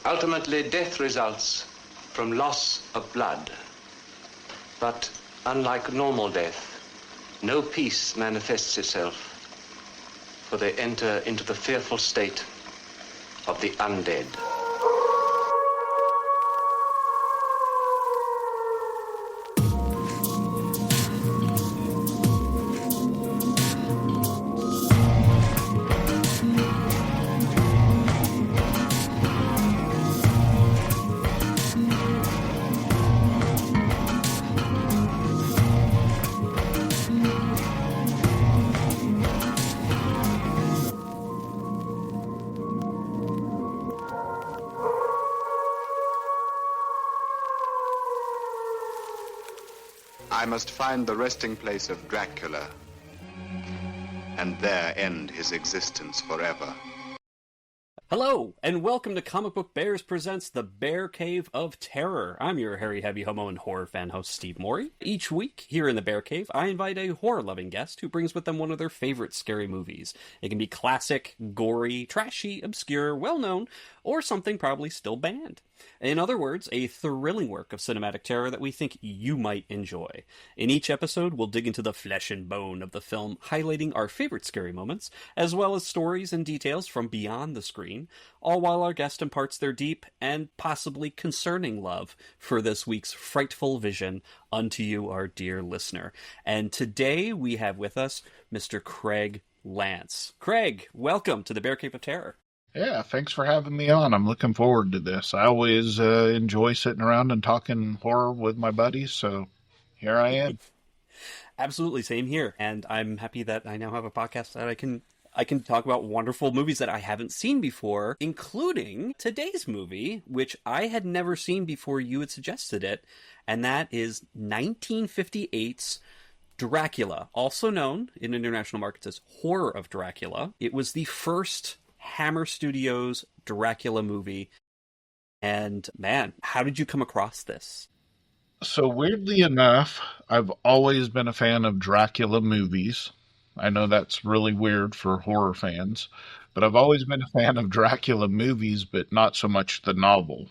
Ultimately, death results from loss of blood. But unlike normal death, no peace manifests itself, for they enter into the fearful state of the undead. I must find the resting place of Dracula, and there end his existence forever. Hello, and welcome to Comic Book Bears presents The Bear Cave of Terror. I'm your hairy, heavy homo and horror fan host, Steve Morey. Each week, here in the Bear Cave, I invite a horror-loving guest who brings with them one of their favorite scary movies. It can be classic, gory, trashy, obscure, well-known, or something probably still banned. In other words, a thrilling work of cinematic terror that we think you might enjoy. In each episode, we'll dig into the flesh and bone of the film, highlighting our favorite scary moments, as well as stories and details from beyond the screen, all while our guest imparts their deep and possibly concerning love for this week's frightful vision unto you, our dear listener. And today we have with us Mr. Craig Lantz. Craig, welcome to the Bear Cave of Terror. Yeah, thanks for having me on. I'm looking forward to this. I always enjoy sitting around and talking horror with my buddies, so here I am. Absolutely, same here. And I'm happy that I now have a podcast that I can talk about wonderful movies that I haven't seen before, including today's movie, which I had never seen before you had suggested it, and that is 1958's Dracula, also known in international markets as Horror of Dracula. It was the first Hammer Studios Dracula movie. And man, how did you come across this? So weirdly enough, I've always been a fan of Dracula movies. I know that's really weird for horror fans, but I've always been a fan of Dracula movies, but not so much the novel.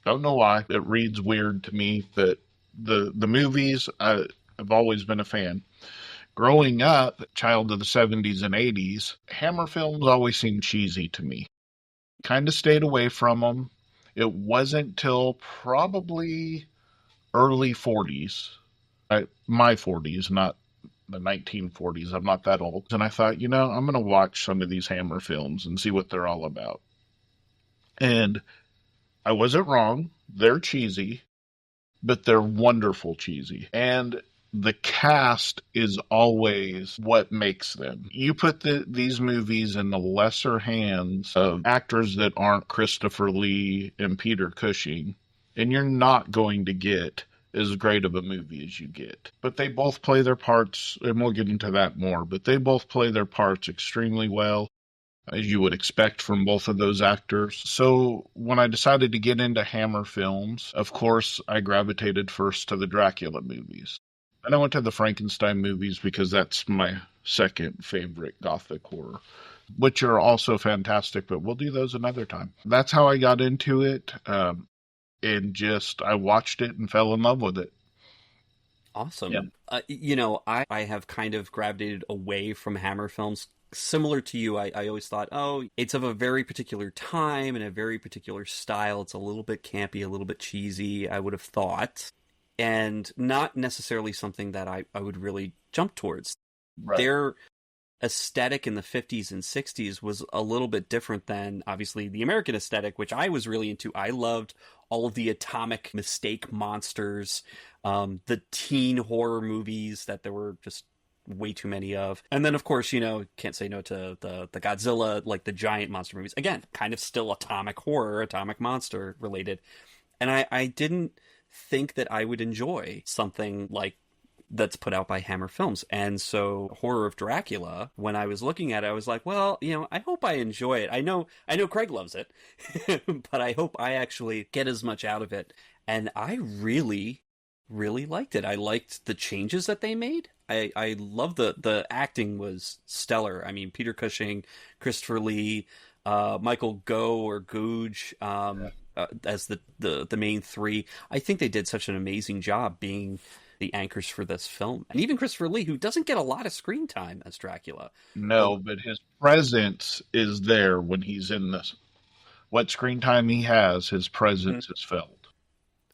Don't know why. It reads weird to me, but the movies, I've always been a fan. Growing up, child of the 70s and 80s, Hammer films always seemed cheesy to me. Kind of stayed away from them. It wasn't till probably early 40s, my 40s, not the 1940s. I'm not that old. And I thought, I'm going to watch some of these Hammer films and see what they're all about. And I wasn't wrong. They're cheesy, but they're wonderful cheesy. And the cast is always what makes them. You put these movies in the lesser hands of actors that aren't Christopher Lee and Peter Cushing, and you're not going to get as great of a movie as you get. But they both play their parts, and we'll get into that more, but they both play their parts extremely well, as you would expect from both of those actors. So when I decided to get into Hammer films, of course, I gravitated first to the Dracula movies. And I went to the Frankenstein movies because that's my second favorite Gothic horror, which are also fantastic, but we'll do those another time. That's how I got into it, and just I watched it and fell in love with it. Awesome. Yeah. I have kind of gravitated away from Hammer films. Similar to you, I always thought, it's of a very particular time and a very particular style. It's a little bit campy, a little bit cheesy, I would have thought. And not necessarily something that I would really jump towards. Right. Their aesthetic in the 50s and 60s was a little bit different than, obviously, the American aesthetic, which I was really into. I loved all of the atomic mistake monsters, the teen horror movies that there were just way too many of. And then, of course, can't say no to the Godzilla, like the giant monster movies. Again, kind of still atomic horror, atomic monster related. And I didn't think that I would enjoy something like that's put out by Hammer Films. And so Horror of Dracula, when I was looking at it, I was like, well, I hope I enjoy it. I know Craig loves it, but I hope I actually get as much out of it. And I really, really liked it. I liked the changes that they made. I love the acting was stellar. I mean, Peter Cushing, Christopher Lee, Michael Gough or Googe as the main three. I think they did such an amazing job being the anchors for this film. And even Christopher Lee, who doesn't get a lot of screen time as Dracula. No, but his presence is there when he's in this. What screen time he has, his presence is felt.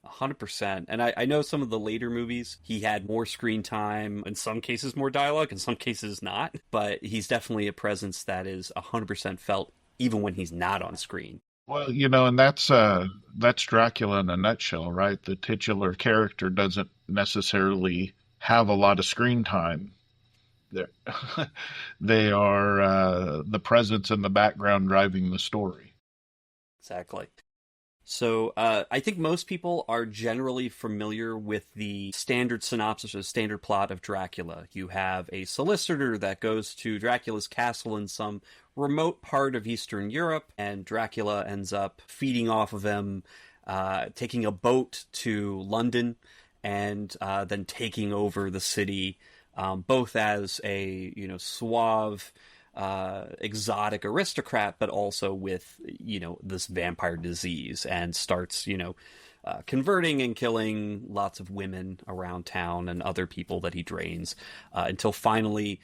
100%. And I know some of the later movies, he had more screen time, in some cases more dialogue, in some cases not. But he's definitely a presence that is 100% felt even when he's not on screen. Well, and that's Dracula in a nutshell, right? The titular character doesn't necessarily have a lot of screen time. They are the presence in the background driving the story. Exactly. So I think most people are generally familiar with the standard synopsis or standard plot of Dracula. You have a solicitor that goes to Dracula's castle in some remote part of Eastern Europe, and Dracula ends up feeding off of him, taking a boat to London, and then taking over the city, both as a suave, exotic aristocrat, but also with this vampire disease, and starts converting and killing lots of women around town and other people that he drains, until finally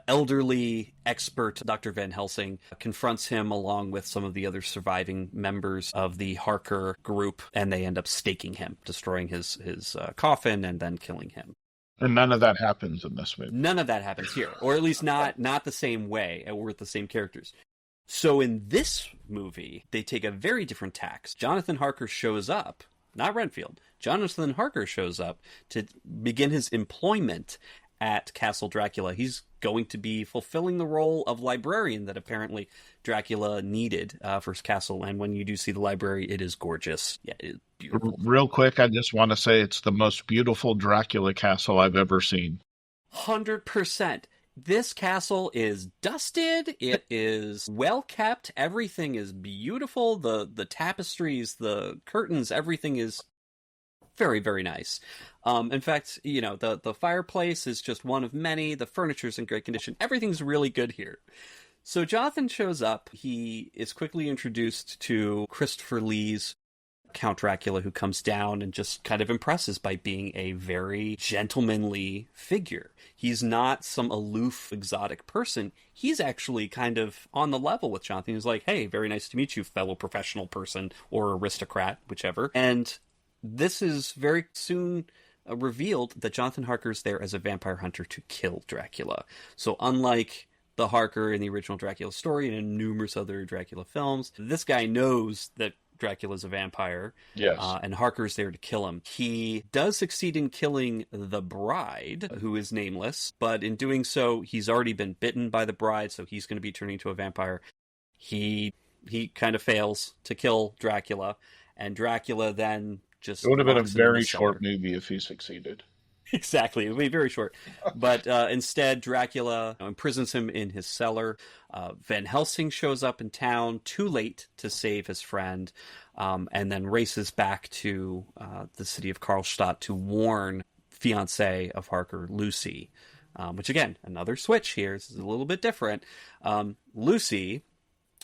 elderly expert Dr. Van Helsing confronts him along with some of the other surviving members of the Harker group, and they end up staking him, destroying his coffin, and then killing him. And none of that happens in this movie. None of that happens here, or at least not the same way, or with the same characters. So in this movie, they take a very different tack. Jonathan Harker shows up, not Renfield. Jonathan Harker shows up to begin his employment at Castle Dracula. He's going to be fulfilling the role of librarian that apparently Dracula needed for his castle. And when you do see the library, it is gorgeous. Yeah, it's beautiful. Real quick, I just want to say it's the most beautiful Dracula castle I've ever seen. 100%. This castle is dusted. It is well kept. Everything is beautiful. The tapestries, the curtains, everything is very, very nice. In fact, the fireplace is just one of many. The furniture's in great condition. Everything's really good here. So Jonathan shows up. He is quickly introduced to Christopher Lee's Count Dracula, who comes down and just kind of impresses by being a very gentlemanly figure. He's not some aloof, exotic person. He's actually kind of on the level with Jonathan. He's like, hey, very nice to meet you, fellow professional person or aristocrat, whichever. And this is very soon revealed that Jonathan Harker's there as a vampire hunter to kill Dracula. So unlike the Harker in the original Dracula story and in numerous other Dracula films, this guy knows that Dracula's a vampire. Yes. And Harker's there to kill him. He does succeed in killing the bride, who is nameless, but in doing so, he's already been bitten by the bride, so he's going to be turning into a vampire. He kind of fails to kill Dracula, and Dracula then just... It would have been a very short movie if he succeeded. Exactly. It would be very short. But instead, Dracula imprisons him in his cellar. Van Helsing shows up in town too late to save his friend, and then races back to the city of Karlstadt to warn fiancée of Harker, Lucy, which, again, another switch here. This is a little bit different. Lucy,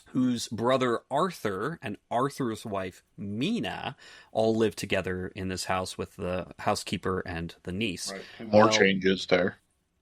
whose brother Arthur and Arthur's wife Mina all live together in this house with the housekeeper and the niece. Right. More changes there.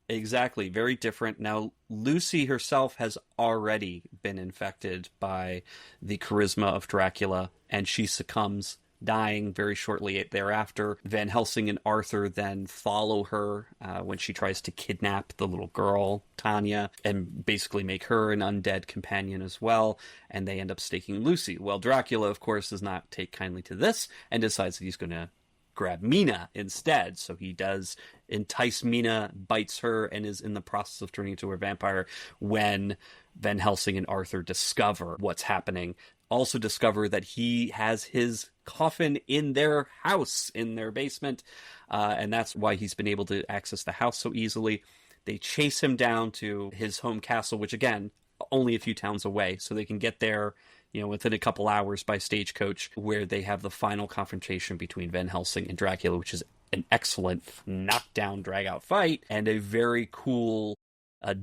Exactly. Very different. Now, Lucy herself has already been infected by the charisma of Dracula, and she succumbs, dying very shortly thereafter. Van Helsing and Arthur then follow her when she tries to kidnap the little girl, Tanya, and basically make her an undead companion as well, and they end up staking Lucy. Well, Dracula, of course, does not take kindly to this and decides that he's going to grab Mina instead. So he does entice Mina, bites her, and is in the process of turning into a vampire when Van Helsing and Arthur discover what's happening. Also discover that he has his coffin in their house, in their basement, and that's why he's been able to access the house so easily. They chase him down to his home castle, which, again, only a few towns away, so they can get there, within a couple hours by stagecoach, where they have the final confrontation between Van Helsing and Dracula, which is an excellent knockdown, drag-out fight, and a very cool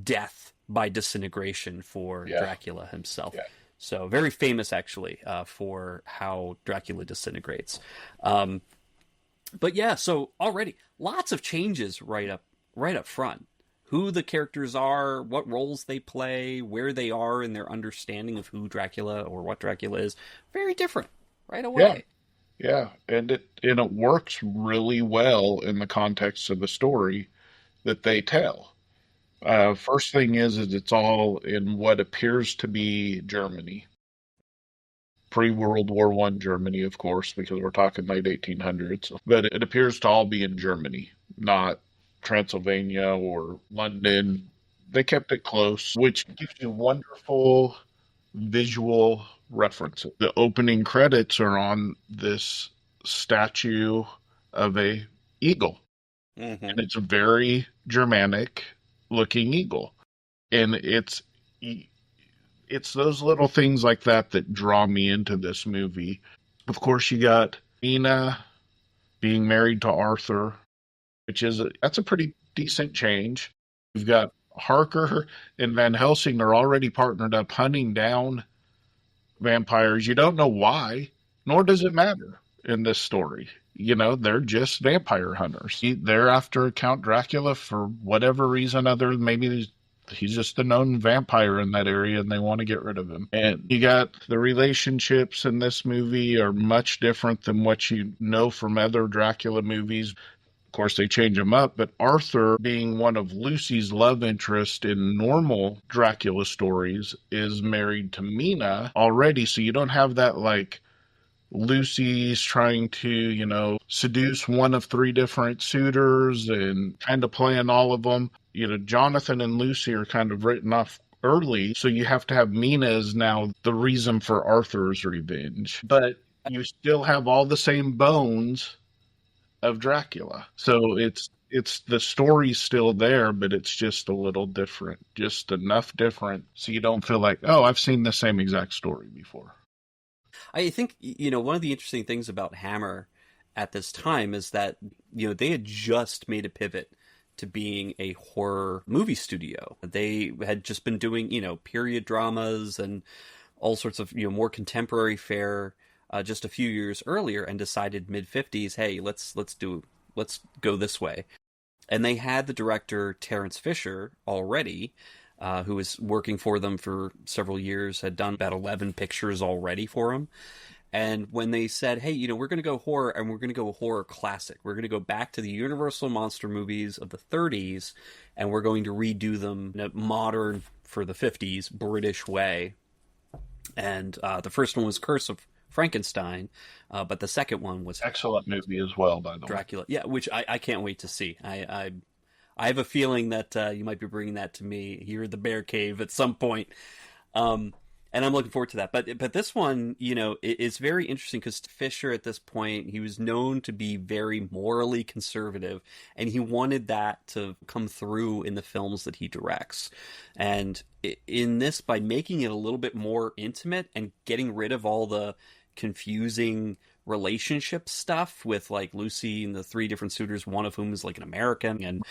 death by disintegration for Dracula himself. Yeah. So very famous, actually, for how Dracula disintegrates. But yeah, so already lots of changes right up front. Who the characters are, what roles they play, where they are in their understanding of who Dracula or what Dracula is. Very different right away. Yeah, and it works really well in the context of the story that they tell. First thing is it's all in what appears to be Germany, pre-World War One Germany, of course, because we're talking late 1800s. But it appears to all be in Germany, not Transylvania or London. They kept it close, which gives you wonderful visual references. The opening credits are on this statue of a eagle, and it's a very Germanic looking eagle, and it's those little things like that that draw me into this movie. Of course, you got Mina being married to Arthur, that's a pretty decent change. You've got Harker and Van Helsing are already partnered up hunting down vampires. You don't know why, nor does it matter in this story. They're just vampire hunters. They're after Count Dracula for whatever reason other than maybe he's just a known vampire in that area and they want to get rid of him. And you got the relationships in this movie are much different than what you know from other Dracula movies. Of course, they change them up, but Arthur, being one of Lucy's love interest in normal Dracula stories, is married to Mina already, so you don't have that, like, Lucy's trying to, seduce one of three different suitors and kind of playing all of them. Jonathan and Lucy are kind of written off early, so you have to have Mina as now the reason for Arthur's revenge. But you still have all the same bones of Dracula. So it's the story's still there, but it's just a little different, just enough different so you don't feel like, oh, I've seen the same exact story before. I think, one of the interesting things about Hammer at this time is that, they had just made a pivot to being a horror movie studio. They had just been doing, period dramas and all sorts of, more contemporary fare just a few years earlier, and decided mid-50s, hey, let's go this way. And they had the director Terence Fisher already, who was working for them for several years, had done about 11 pictures already for him. And when they said, hey, we're going to go horror, and we're going to go horror classic. We're going to go back to the Universal monster movies of the 30s, and we're going to redo them in a modern, for the 50s, British way. And the first one was Curse of Frankenstein, but the second one was excellent movie as well, by the Dracula. Yeah, which I can't wait to see. I have a feeling that you might be bringing that to me here at the Bear Cave at some point, and I'm looking forward to that. But this one, it's very interesting because Fisher at this point, he was known to be very morally conservative, and he wanted that to come through in the films that he directs. And in this, by making it a little bit more intimate and getting rid of all the confusing relationship stuff with, like, Lucy and the three different suitors, one of whom is like an American, and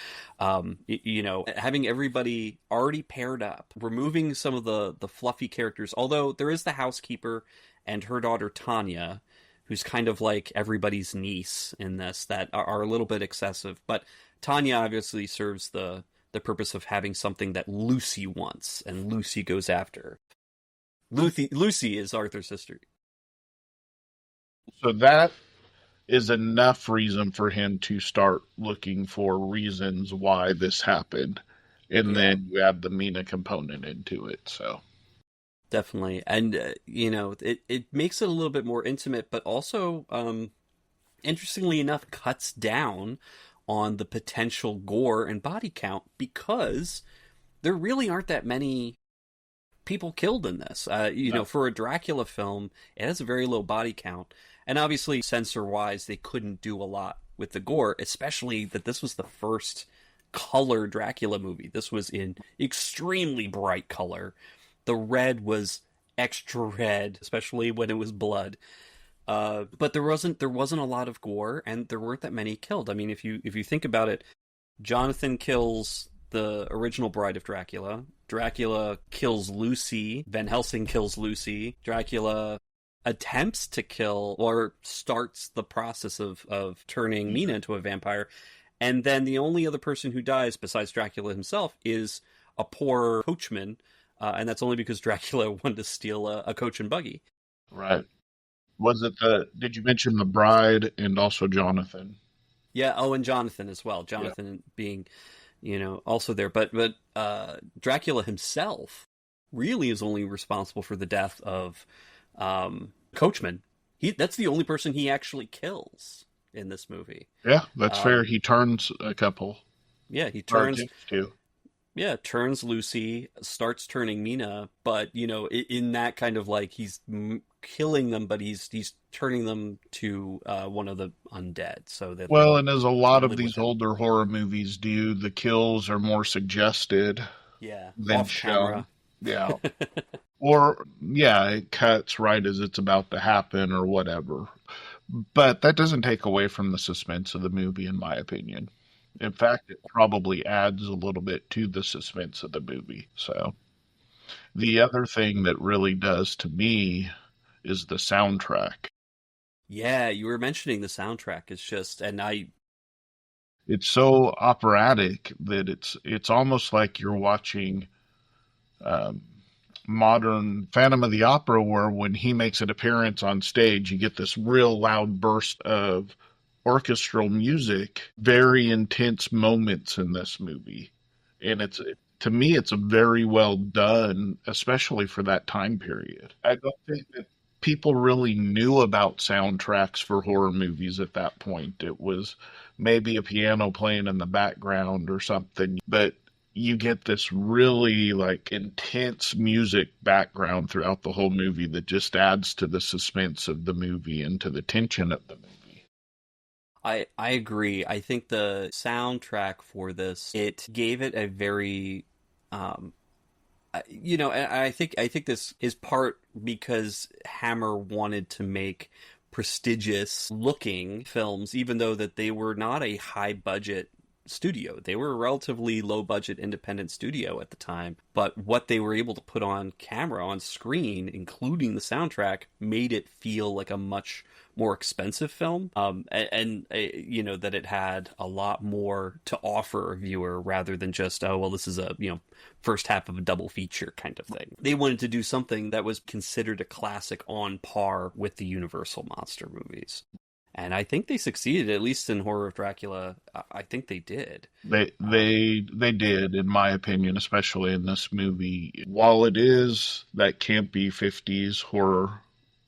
having everybody already paired up, removing some of the fluffy characters, although there is the housekeeper and her daughter Tanya, who's kind of like everybody's niece in this, that are a little bit excessive, but Tanya obviously serves the purpose of having something that Lucy wants, and Lucy goes after. Lucy is Arthur's sister. So that is enough reason for him to start looking for reasons why this happened. And then you add the Mina component into it, so. Definitely. And, it makes it a little bit more intimate, but also, interestingly enough, cuts down on the potential gore and body count, because there really aren't that many people killed in this. For a Dracula film, it has a very low body count. And obviously, censor-wise, they couldn't do a lot with the gore, especially that this was the first color Dracula movie. This was in extremely bright color. The red was extra red, especially when it was blood. But there wasn't a lot of gore, and there weren't that many killed. I mean, if you think about it, Jonathan kills the original Bride of Dracula. Dracula kills Lucy. Van Helsing kills Lucy. Dracula attempts to kill or starts the process of turning Mina into a vampire. And then the only other person who dies besides Dracula himself is a poor coachman. And that's only because Dracula wanted to steal a coach and buggy. Right. Did you mention the bride and also Jonathan? Yeah. Oh, and Jonathan as well. Jonathan being, also there. But Dracula himself really is only responsible for the death of Coachman. That's the only person he actually kills in this movie. Yeah, that's fair. He turns a couple. Yeah, he turns two. Yeah, turns Lucy, starts turning Mina, but in that kind of like he's killing them, but he's turning them to one of the undead. So that and as a lot of these older horror movies do, the kills are more suggested. Yeah, than shown. Yeah. Or, it cuts right as it's about to happen or whatever. But that doesn't take away from the suspense of the movie, in my opinion. In fact, it probably adds a little bit to the suspense of the movie. So, the other thing that really does to me is the soundtrack. Yeah, you were mentioning the soundtrack. It's just, it's so operatic that it's almost like you're watching modern Phantom of the Opera, where when he makes an appearance on stage, you get this real loud burst of orchestral music, very intense moments in this movie. And to me, it's very well done, especially for that time period. I don't think that people really knew about soundtracks for horror movies at that point. It was maybe a piano playing in the background or something, but you get this really intense music background throughout the whole movie that just adds to the suspense of the movie and to the tension of the movie. I agree. I think the soundtrack for this, it gave it a very, and I think this is part because Hammer wanted to make prestigious looking films, even though that they were not a high budget studio. They were a relatively low budget independent studio at the time, but what they were able to put on camera, on screen, including the soundtrack, made it feel like a much more expensive film, and that it had a lot more to offer a viewer rather than just, this is a first half of a double feature kind of thing. They wanted to do something that was considered a classic on par with the Universal monster movies. And I think they succeeded, at least in Horror of Dracula. I think they did. They did, in my opinion, especially in this movie. While it is that campy 50s horror,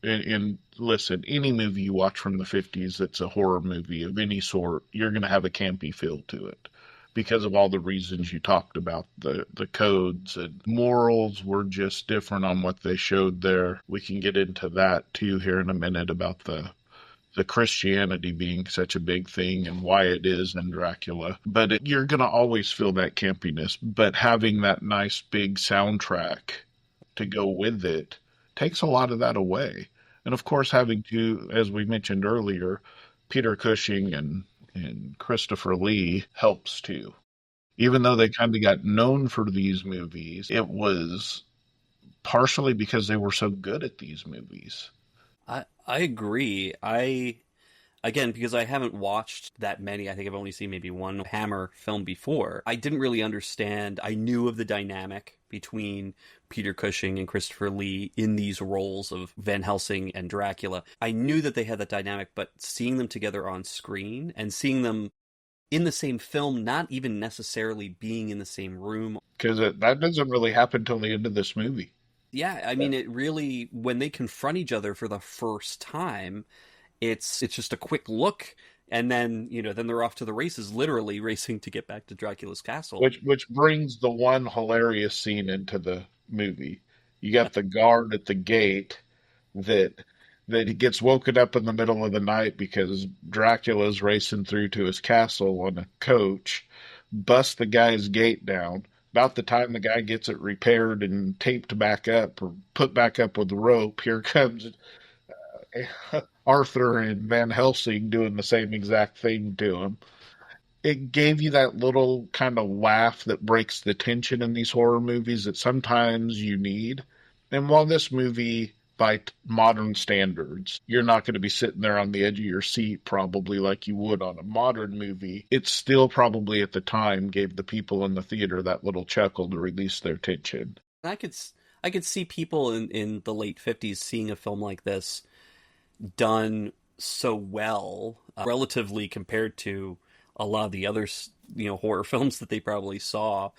and listen, any movie you watch from the 50s that's a horror movie of any sort, you're going to have a campy feel to it because of all the reasons you talked about. The codes and morals were just different on what they showed there. We can get into that, too, here in a minute about the Christianity being such a big thing and why it is in Dracula. But you're going to always feel that campiness. But having that nice big soundtrack to go with it takes a lot of that away. And of course, having to, as we mentioned earlier, Peter Cushing and Christopher Lee helps too. Even though they kind of got known for these movies, it was partially because they were so good at these movies. I agree. Again, because I haven't watched that many, I think I've only seen maybe one Hammer film before, I didn't really understand. I knew of the dynamic between Peter Cushing and Christopher Lee in these roles of Van Helsing and Dracula. I knew that they had that dynamic, but seeing them together on screen and seeing them in the same film, not even necessarily being in the same room. Because that doesn't really happen till the end of this movie. Yeah, I mean, it really, when they confront each other for the first time, it's just a quick look, and then, then they're off to the races, literally racing to get back to Dracula's castle. Which brings the one hilarious scene into the movie. You got the guard at the gate that he gets woken up in the middle of the night because Dracula's racing through to his castle on a coach, busts the guy's gate down. About the time the guy gets it repaired and taped back up or put back up with the rope, here comes Arthur and Van Helsing doing the same exact thing to him. it gave you that little kind of laugh that breaks the tension in these horror movies that sometimes you need. And while this movie, by modern standards, you're not going to be sitting there on the edge of your seat probably like you would on a modern movie, it still probably at the time gave the people in the theater that little chuckle to release their tension. I could see people in the late 50s seeing a film like this done so well, relatively compared to a lot of the other, horror films that they probably saw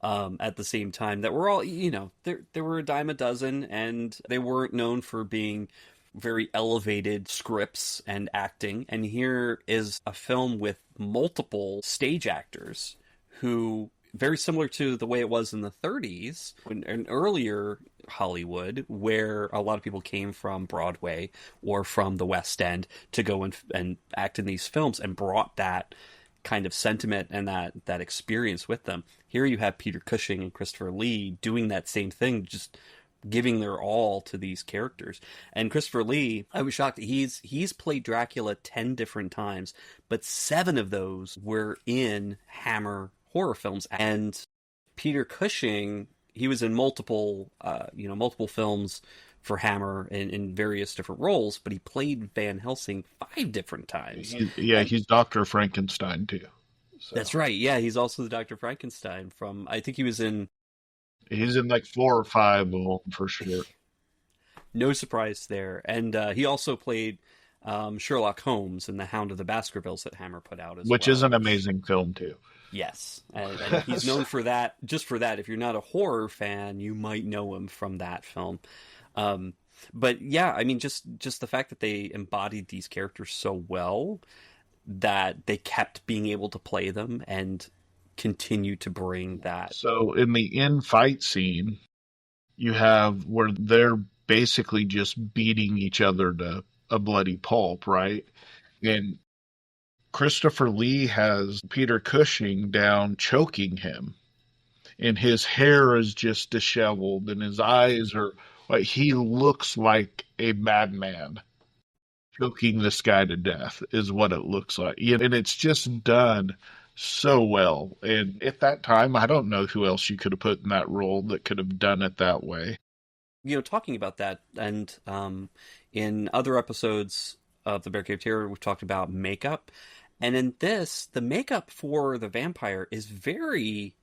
at the same time, that were all, there were a dime a dozen, and they weren't known for being very elevated scripts and acting. And here is a film with multiple stage actors who, very similar to the way it was in the 30s, in earlier Hollywood, where a lot of people came from Broadway or from the West End to go and act in these films, and brought that kind of sentiment and that experience with them. Here you have Peter Cushing and Christopher Lee doing that same thing, just giving their all to these characters. And Christopher Lee, I was shocked. He's played Dracula 10 different times, but 7 of those were in Hammer horror films. And Peter Cushing, he was in multiple films for Hammer in various different roles, but he played Van Helsing 5 different times. He's Dr. Frankenstein too. So. That's right. Yeah, he's also the Dr. Frankenstein from, I think he's in like 4 or 5 of them for sure. No surprise there. And he also played Sherlock Holmes in The Hound of the Baskervilles that Hammer put out as well. Which is an amazing film too. Yes, and he's known for that. Just for that, if you're not a horror fan, you might know him from that film. But yeah, I mean, just the fact that they embodied these characters so well that they kept being able to play them and continue to bring that. So in the end fight scene, you have where they're basically just beating each other to a bloody pulp, right? And Christopher Lee has Peter Cushing down choking him, and his hair is just disheveled, and his eyes are like, he looks like a madman choking this guy to death is what it looks like. And it's just done so well. And at that time, I don't know who else you could have put in that role that could have done it that way. Talking about that, and in other episodes of the Bear Cave Terror, we've talked about makeup. And in this, the makeup for the vampire is very,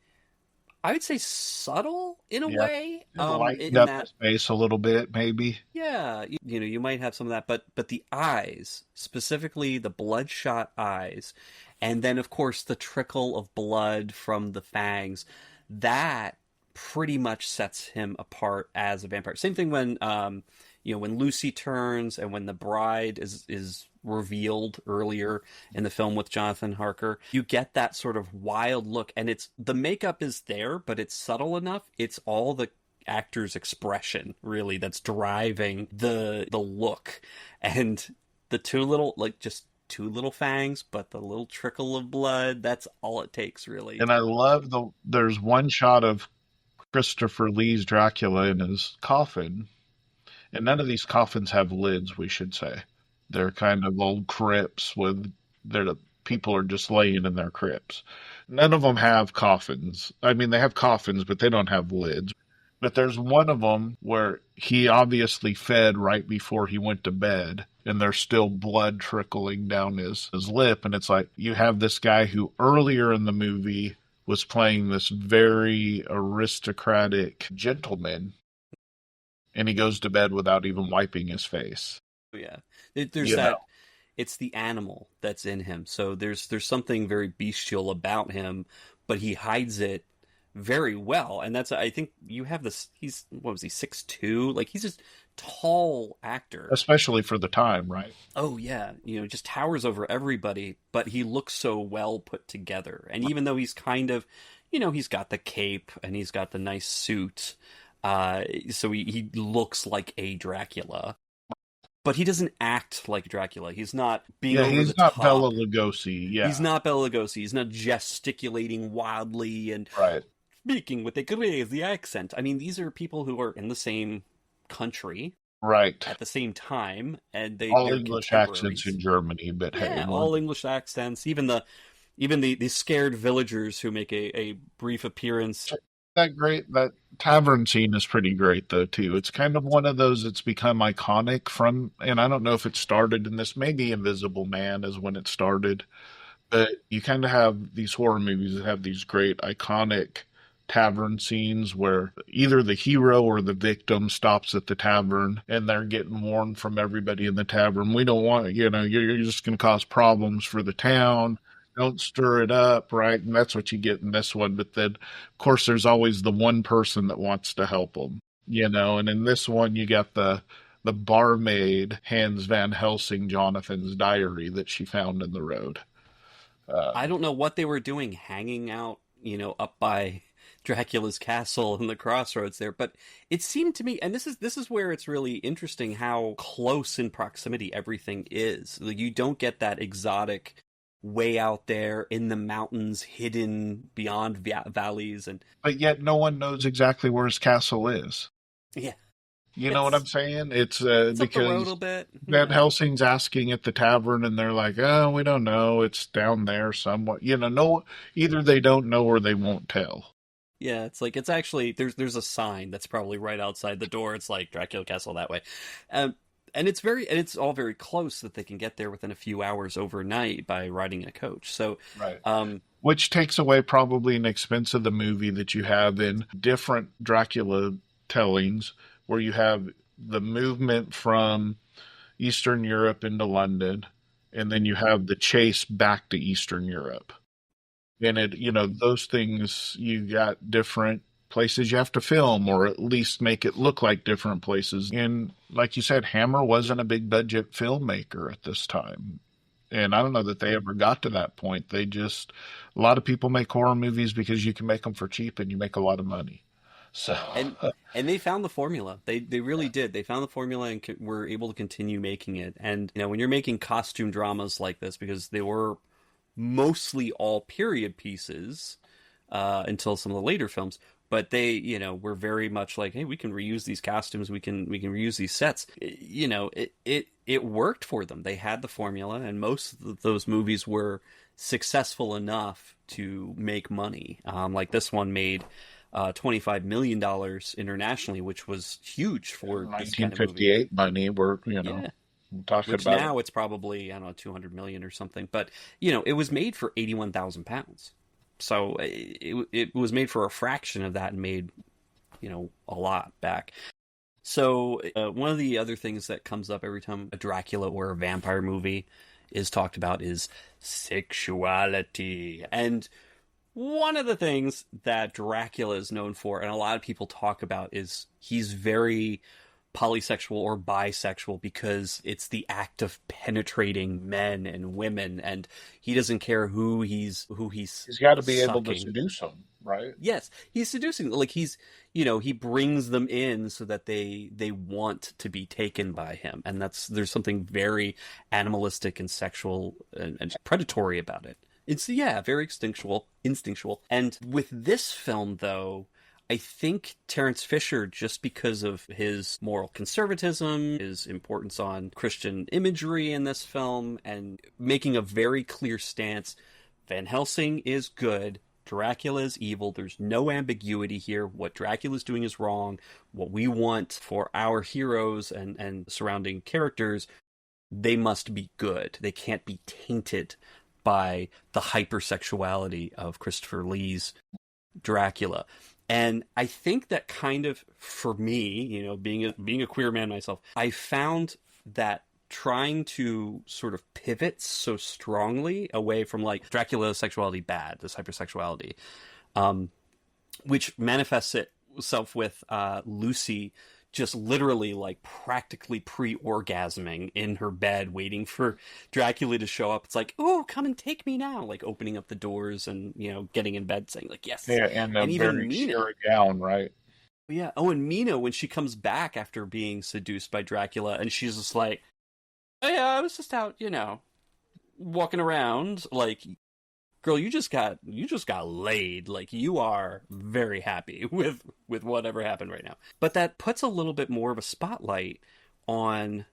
I would say, subtle in a way. Lighten up his face a little bit, maybe. Yeah, you might have some of that, but the eyes, specifically the bloodshot eyes, and then of course the trickle of blood from the fangs, that pretty much sets him apart as a vampire. Same thing when when Lucy turns and when the bride is revealed earlier in the film with Jonathan Harker, you get that sort of wild look, and the makeup is there, but it's subtle enough. It's all the actor's expression really that's driving the look, and the two little fangs, but the little trickle of blood, that's all it takes really. And I love there's one shot of Christopher Lee's Dracula in his coffin, and none of these coffins have lids, we should say. They're kind of old crypts people are just laying in their crypts. None of them have coffins. I mean, they have coffins, but they don't have lids. But there's one of them where he obviously fed right before he went to bed, and there's still blood trickling down his lip. And it's like, you have this guy who earlier in the movie was playing this very aristocratic gentleman, and he goes to bed without even wiping his face. Yeah. There's that. It's the animal that's in him. So there's something very bestial about him, but he hides it very well. And that's, I think you have this, what was he, 6'2"? Like, he's a tall actor. Especially for the time, right? Oh, yeah. Just towers over everybody, but he looks so well put together. And even though he's kind of, he's got the cape and he's got the nice suit, so he looks like a Dracula. But he doesn't act like Dracula. He's not being over the top. He's not Bela Lugosi. Yeah, he's not Bela Lugosi. He's not gesticulating wildly and speaking with a crazy accent. I mean, these are people who are in the same country, right, at the same time, and all English accents in Germany. But all English accents. Even the Even the scared villagers who make a brief appearance. That tavern scene is pretty great though too. It's kind of one of those that's become iconic from, and I don't know if it started in this, maybe Invisible Man is when it started, but you kind of have these horror movies that have these great iconic tavern scenes where either the hero or the victim stops at the tavern and they're getting warned from everybody in the tavern. We don't want, you're just going to cause problems for the town. Don't stir it up, right? And that's what you get in this one. But then, of course, there's always the one person that wants to help them, And in this one, you got the barmaid hands Van Helsing Jonathan's diary that she found in the road. I don't know what they were doing hanging out, up by Dracula's castle in the crossroads there, but it seemed to me, and this is where it's really interesting how close in proximity everything is. Like, you don't get that exotic way out there in the mountains, hidden beyond valleys, but yet no one knows exactly where his castle is. Yeah. You know what I'm saying? It's because up the road a bit. Van Helsing's asking at the tavern, and they're like, "Oh, we don't know. It's down there somewhat." No, either they don't know or they won't tell. Yeah, it's like, it's actually there's a sign that's probably right outside the door. It's like Dracula Castle that way, and it's all very close that they can get there within a few hours overnight by riding in a coach. So, right. Which takes away probably an expense of the movie that you have in different Dracula tellings, where you have the movement from Eastern Europe into London, and then you have the chase back to Eastern Europe. And those things, you got different places you have to film, or at least make it look like different places. And like you said, Hammer wasn't a big budget filmmaker at this time. And I don't know that they ever got to that point. A lot of people make horror movies because you can make them for cheap and you make a lot of money. So and they found the formula. They really did. They found the formula and were able to continue making it. And when you're making costume dramas like this, because they were mostly all period pieces until some of the later films, but they were very much like, hey, we can reuse these costumes, we can reuse these sets. It worked for them. They had the formula, and most of those movies were successful enough to make money. Like this one made $25 million internationally, which was huge for 1958 money. We're talking which about now it's probably, I don't know, 200 million or something. But it was made for 81,000 pounds, so it was made for a fraction of that and made a lot back. So one of the other things that comes up every time a Dracula or a vampire movie is talked about is sexuality. And one of the things that Dracula is known for, and a lot of people talk about, is he's very polysexual or bisexual, because it's the act of penetrating men and women, and he doesn't care who he's got to be able to seduce them, right? Yes, he's seducing. Like, he's he brings them in so that they want to be taken by him, and there's something very animalistic and sexual and predatory about it. It's, very instinctual. And with this film, though, I think Terence Fisher, just because of his moral conservatism, his importance on Christian imagery in this film, and making a very clear stance, Van Helsing is good, Dracula is evil, there's no ambiguity here. What Dracula's doing is wrong. What we want for our heroes and surrounding characters, they must be good. They can't be tainted by the hypersexuality of Christopher Lee's Dracula. And I think that kind of, for me, being a queer man myself, I found that trying to sort of pivot so strongly away from, like, Dracula's sexuality bad, this hypersexuality, which manifests itself with Lucy just literally, like, practically pre-orgasming in her bed, waiting for Dracula to show up. It's like, oh, come and take me now. Like, opening up the doors and, getting in bed saying, like, yes. Yeah, and even Mina, gown, right? Yeah. Oh, and Mina, when she comes back after being seduced by Dracula, and she's just like, oh, yeah, I was just out, walking around. Like, girl, you just got laid. Like, you are very happy with whatever happened right now. But that puts a little bit more of a spotlight on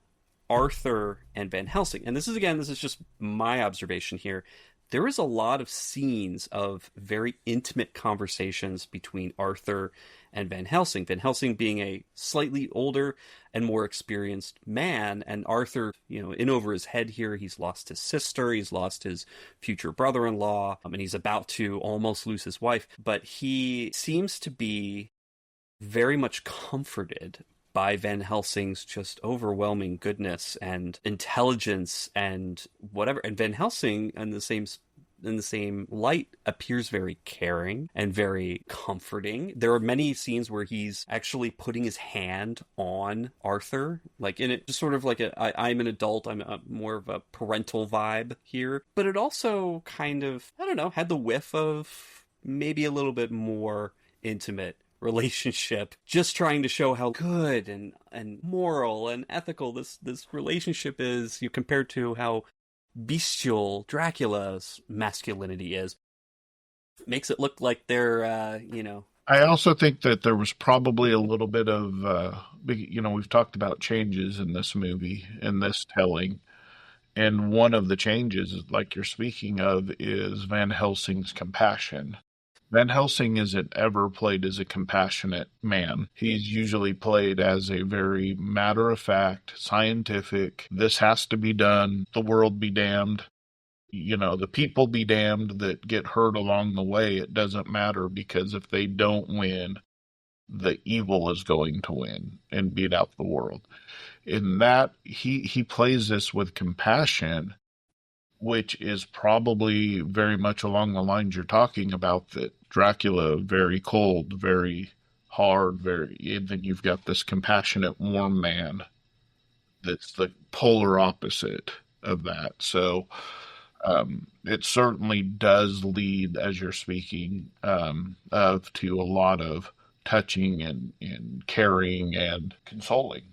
Arthur and Van Helsing. And this is just my observation here, there is a lot of scenes of very intimate conversations between Arthur and Van Helsing. Van Helsing being a slightly older and more experienced man, and Arthur, in over his head here. He's lost his sister, he's lost his future brother-in-law, and he's about to almost lose his wife. But he seems to be very much comforted by Van Helsing's just overwhelming goodness and intelligence and whatever. And Van Helsing, in the same light, appears very caring and very comforting. There are many scenes where he's actually putting his hand on Arthur, like in it, just sort of like I'm an adult, I'm more of a parental vibe here. But it also kind of, I don't know, had the whiff of maybe a little bit more intimate relationship, just trying to show how good and moral and ethical this relationship is, compared to how bestial Dracula's masculinity is. Makes it look like they're, I also think that there was probably a little bit of, we've talked about changes in this movie, in this telling, and one of the changes, like you're speaking of, is Van Helsing's compassion. Van Helsing isn't ever played as a compassionate man. He's usually played as a very matter-of-fact, scientific, this has to be done, the world be damned, the people be damned that get hurt along the way. It doesn't matter, because if they don't win, the evil is going to win and beat out the world. In that, he plays this with compassion, which is probably very much along the lines you're talking about, that Dracula, very cold, very hard, and then you've got this compassionate, warm man that's the polar opposite of that. So it certainly does lead, as you're speaking, to a lot of touching and caring and consoling.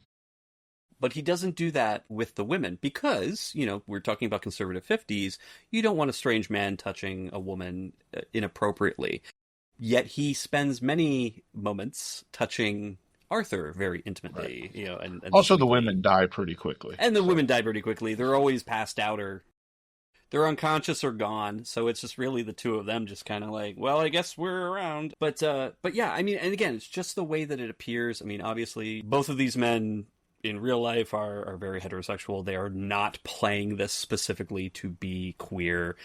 But he doesn't do that with the women because, we're talking about conservative 50s. You don't want a strange man touching a woman inappropriately. Yet he spends many moments touching Arthur very intimately, right. And also the women die pretty quickly. And the women die pretty quickly. They're always passed out, or they're unconscious or gone. So it's just really the two of them just kind of like, well, I guess we're around. But yeah, and again, it's just the way that it appears. Obviously both of these men in real life are very heterosexual. They are not playing this specifically to be queer,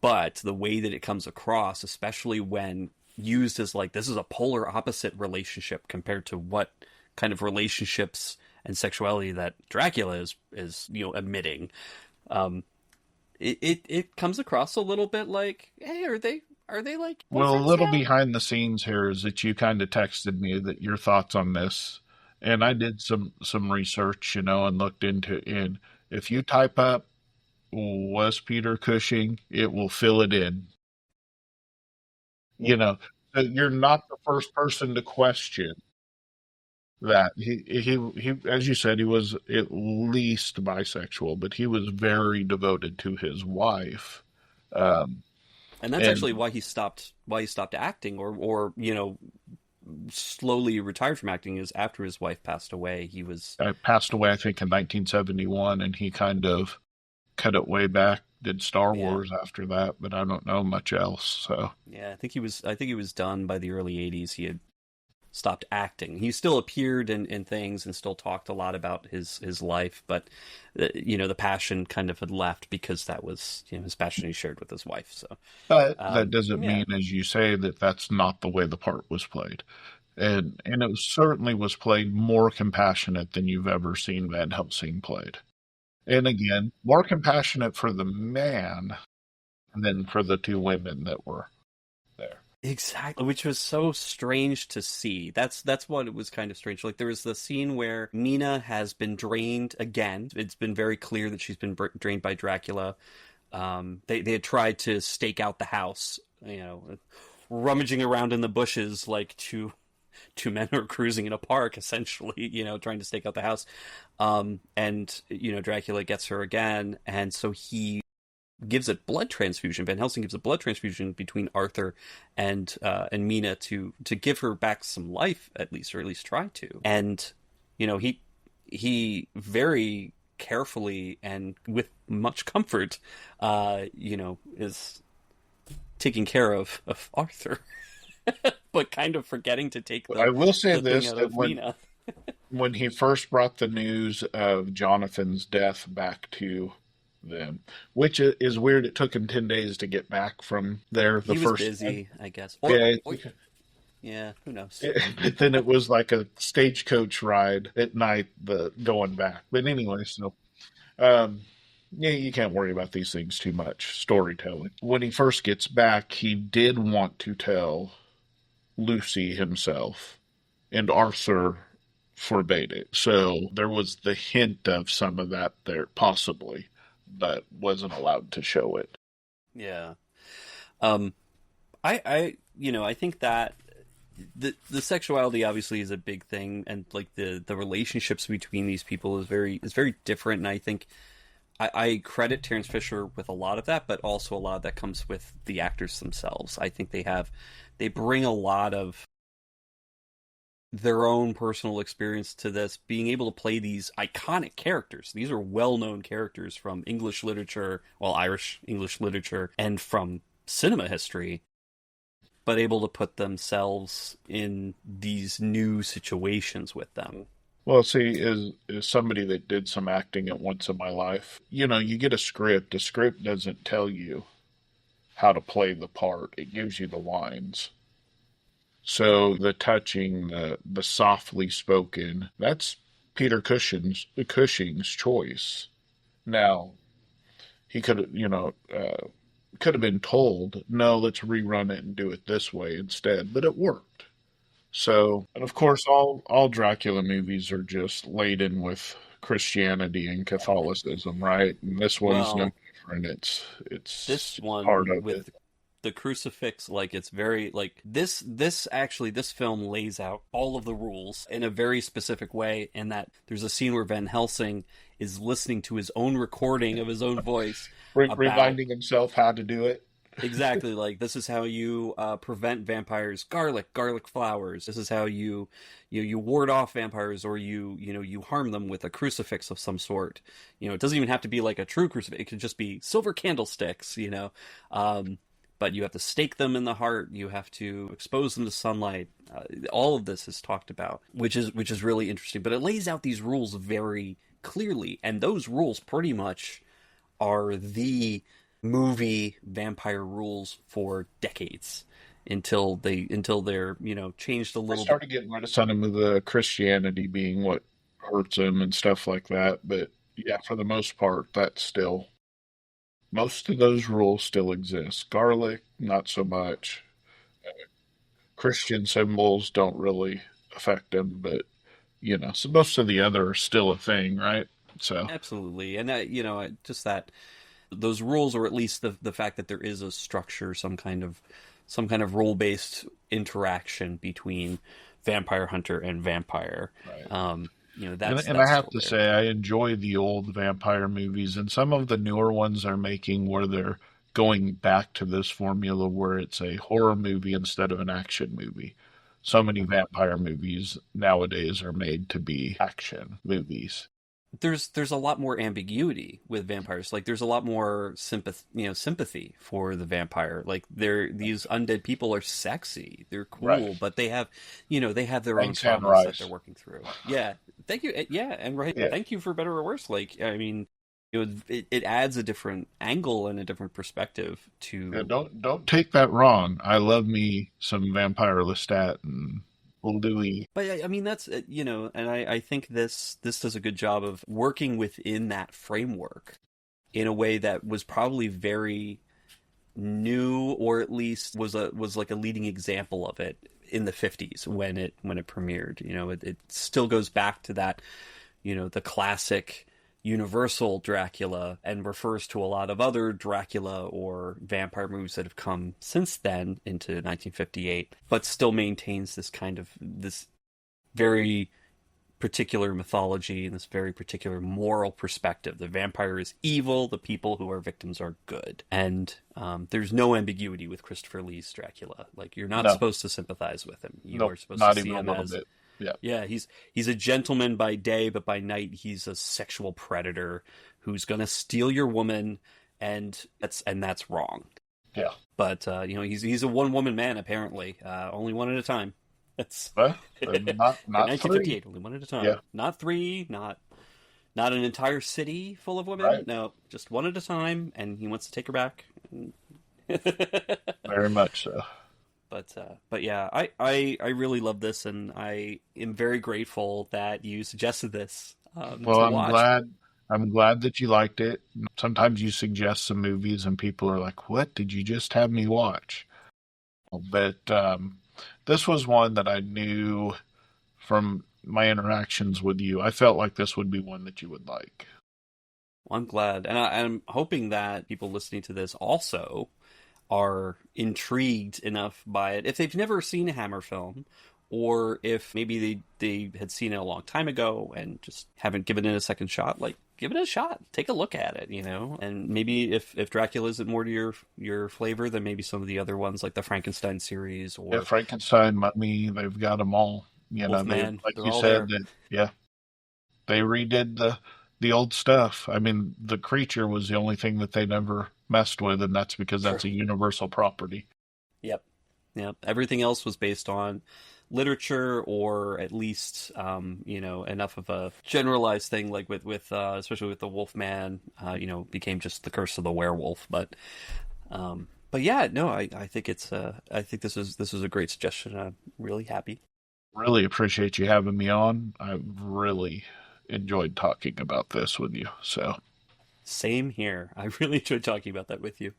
but the way that it comes across, especially when used as like, this is a polar opposite relationship compared to what kind of relationships and sexuality that Dracula is emitting. It comes across a little bit like, hey, are they like, well, a little behind the scenes here is that you kind of texted me that your thoughts on this. And I did some research, and looked into it. And if you type up was Peter Cushing, it will fill it in. So you're not the first person to question that. He, as you said, he was at least bisexual, but he was very devoted to his wife. And that's actually why he stopped acting, or slowly retired from acting, is after his wife passed away. He passed away, I think, in 1971, and he kind of cut it way back. Did Star Wars after that, but I don't know much else. So yeah, I think he was done by the early 80s. He had stopped acting. He still appeared in things and still talked a lot about his life, but the passion kind of had left, because that was his passion he shared with his wife. So, but that doesn't mean, as you say, that that's not the way the part was played, and it certainly was played more compassionate than you've ever seen Van Helsing played, and again, more compassionate for the man than for the two women that were there. Exactly, which was so strange to see. That's what it was kind of strange. Like, there was the scene where Mina has been drained again. It's been very clear that she's been drained by Dracula. They had tried to stake out the house, rummaging around in the bushes like two men who are cruising in a park, essentially, trying to stake out the house. And Dracula gets her again, and so he gives a blood transfusion. Van Helsing gives a blood transfusion between Arthur and Mina to give her back some life, at least, or at least try to. And he very carefully and with much comfort, is taking care of Arthur, but kind of forgetting to take I will say the thing this, out that of Mina. when he first brought the news of Jonathan's death back to them, which is weird. It took him 10 days to get back from there. He was busy, I guess. Yeah, who knows? But then it was like a stagecoach ride at night, going back. But anyway, so yeah, you can't worry about these things too much. Storytelling. When he first gets back, he did want to tell Lucy himself, and Arthur forbade it. So there was the hint of some of that there, possibly, but wasn't allowed to show it. Yeah. I think that the sexuality obviously is a big thing, and like the relationships between these people is very different, and I think I credit Terence Fisher with a lot of that, but also a lot of that comes with the actors themselves. I think they bring a lot of their own personal experience to this, being able to play these iconic characters. These are well-known characters from English literature, Irish English literature, and from cinema history, but able to put themselves in these new situations with them. Well, see, as somebody that did some acting at once in my life, you get a script. A script doesn't tell you how to play the part. It gives you the lines. So the touching, the softly spoken, that's Peter Cushing's choice. Now, he could have been told, no, let's rerun it and do it this way instead, but it worked. So, and of course, all Dracula movies are just laden with Christianity and Catholicism, right? And this one's no different. It's this one part of with it. The crucifix, like, it's very, like, this film lays out all of the rules in a very specific way, in that there's a scene where Van Helsing is listening to his own recording of his own voice. Reminding himself how to do it. Exactly, like, this is how you prevent vampires. Garlic flowers. This is how you ward off vampires, or you harm them with a crucifix of some sort. It doesn't even have to be like a true crucifix. It could just be silver candlesticks, but you have to stake them in the heart. You have to expose them to sunlight. All of this is talked about, which is really interesting. But it lays out these rules very clearly, and those rules pretty much are the movie vampire rules for decades until they're changed a little. I started getting reticent with the Christianity being what hurts them and stuff like that. But yeah, for the most part, that's still. Most of those rules still exist. Garlic, not so much. Christian symbols don't really affect them, but so most of the other are still a thing, right? So absolutely, and just that those rules, or at least the fact that there is a structure, some kind of role-based interaction between vampire hunter and vampire. Right. That's I have to say, I enjoy the old vampire movies, and some of the newer ones are making where they're going back to this formula where it's a horror movie instead of an action movie. So many vampire movies nowadays are made to be action movies. There's a lot more ambiguity with vampires. Like, there's a lot more sympathy for the vampire. Like, these undead people are sexy, they're cool, right, but they have their own traumas that they're working through. Yeah, thank you. Yeah, and right. Yeah. Thank you for better or worse. Like, I mean, it adds a different angle and a different perspective to. Yeah, don't take that wrong. I love me some Vampire Lestat and. But I mean, that's and I think this does a good job of working within that framework in a way that was probably very new, or at least was like a leading example of it in the 50s when it premiered. It still goes back to that, the classic Universal Dracula, and refers to a lot of other Dracula or vampire movies that have come since then into 1958, but still maintains this very particular mythology and this very particular moral perspective. The vampire is evil, the people who are victims are good. And there's no ambiguity with Christopher Lee's Dracula. Like, you're not supposed to sympathize with him. You are supposed to see him Yeah, he's a gentleman by day, but by night he's a sexual predator who's gonna steal your woman, and that's wrong. Yeah. But he's a one-woman man apparently, only one at a time. That's not 1958, three. only one at a time. Yeah. Not three, not an entire city full of women. Right. No, just one at a time, and he wants to take her back. Very much so. But yeah, I really love this, and I am very grateful that you suggested this. Well, I'm glad that you liked it. Sometimes you suggest some movies, and people are like, "What did you just have me watch?" But this was one that I knew from my interactions with you. I felt like this would be one that you would like. Well, I'm glad, and I'm hoping that people listening to this also are intrigued enough by it if they've never seen a Hammer film, or if maybe they had seen it a long time ago and just haven't given it a second shot. Like, give it a shot, take a look at it, and maybe if Dracula isn't more to your flavor than maybe some of the other ones like the Frankenstein series or Frankenstein, Mummy, they've got them all. Wolfman, like you said, they redid the old stuff. I mean, the creature was the only thing that they never messed with, and that's because that's a universal property. Yep. Everything else was based on literature, or at least enough of a generalized thing, like with especially with the Wolfman, became just the curse of the werewolf. But yeah, no, I think I think this is a great suggestion. I'm really happy. Really appreciate you having me on. I really enjoyed talking about this with you. So, same here. I really enjoyed talking about that with you.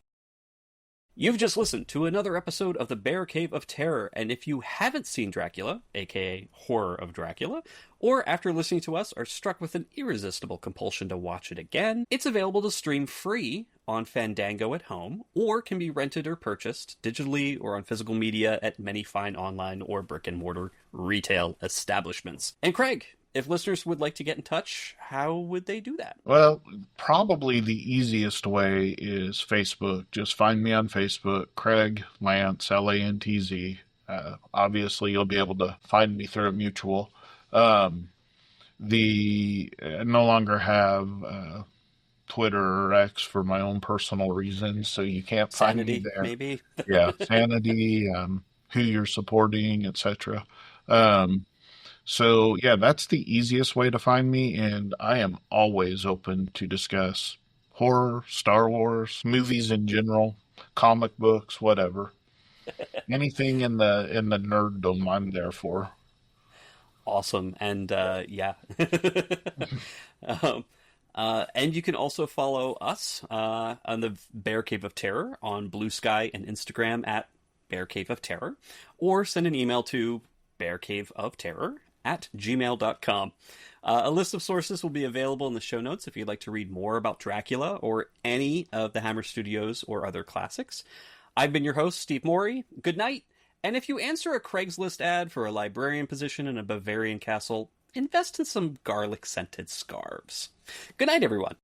You've just listened to another episode of the Bear Cave of Terror, and if you haven't seen Dracula, aka Horror of Dracula, or after listening to us are struck with an irresistible compulsion to watch it again, it's available to stream free on Fandango at home, or can be rented or purchased digitally or on physical media at many fine online or brick-and-mortar retail establishments. And Craig, if listeners would like to get in touch, how would they do that? Well, probably the easiest way is Facebook. Just find me on Facebook, Craig Lantz, Lantz. Obviously, you'll be able to find me through a mutual. I no longer have Twitter or X for my own personal reasons, so you can't find me there. Maybe. Yeah, Sanity, who you're supporting, etc. So, yeah, that's the easiest way to find me, and I am always open to discuss horror, Star Wars, movies in general, comic books, whatever. Anything in the nerddom, I'm there for. Awesome, and yeah. And you can also follow us on the Bear Cave of Terror on Blue Sky and Instagram at Bear Cave of Terror, or send an email to bearcaveofterror@gmail.com. A list of sources will be available in the show notes if you'd like to read more about Dracula or any of the Hammer Studios or other classics. I've been your host, Steve Morey. Good night. And if you answer a Craigslist ad for a librarian position in a Bavarian castle, invest in some garlic-scented scarves. Good night, everyone.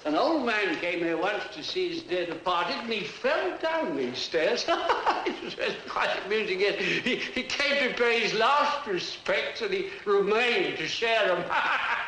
An old man came here once to see his dear departed, and he fell down these stairs. It was quite amusing. He came to pay his last respects, and he remained to share them.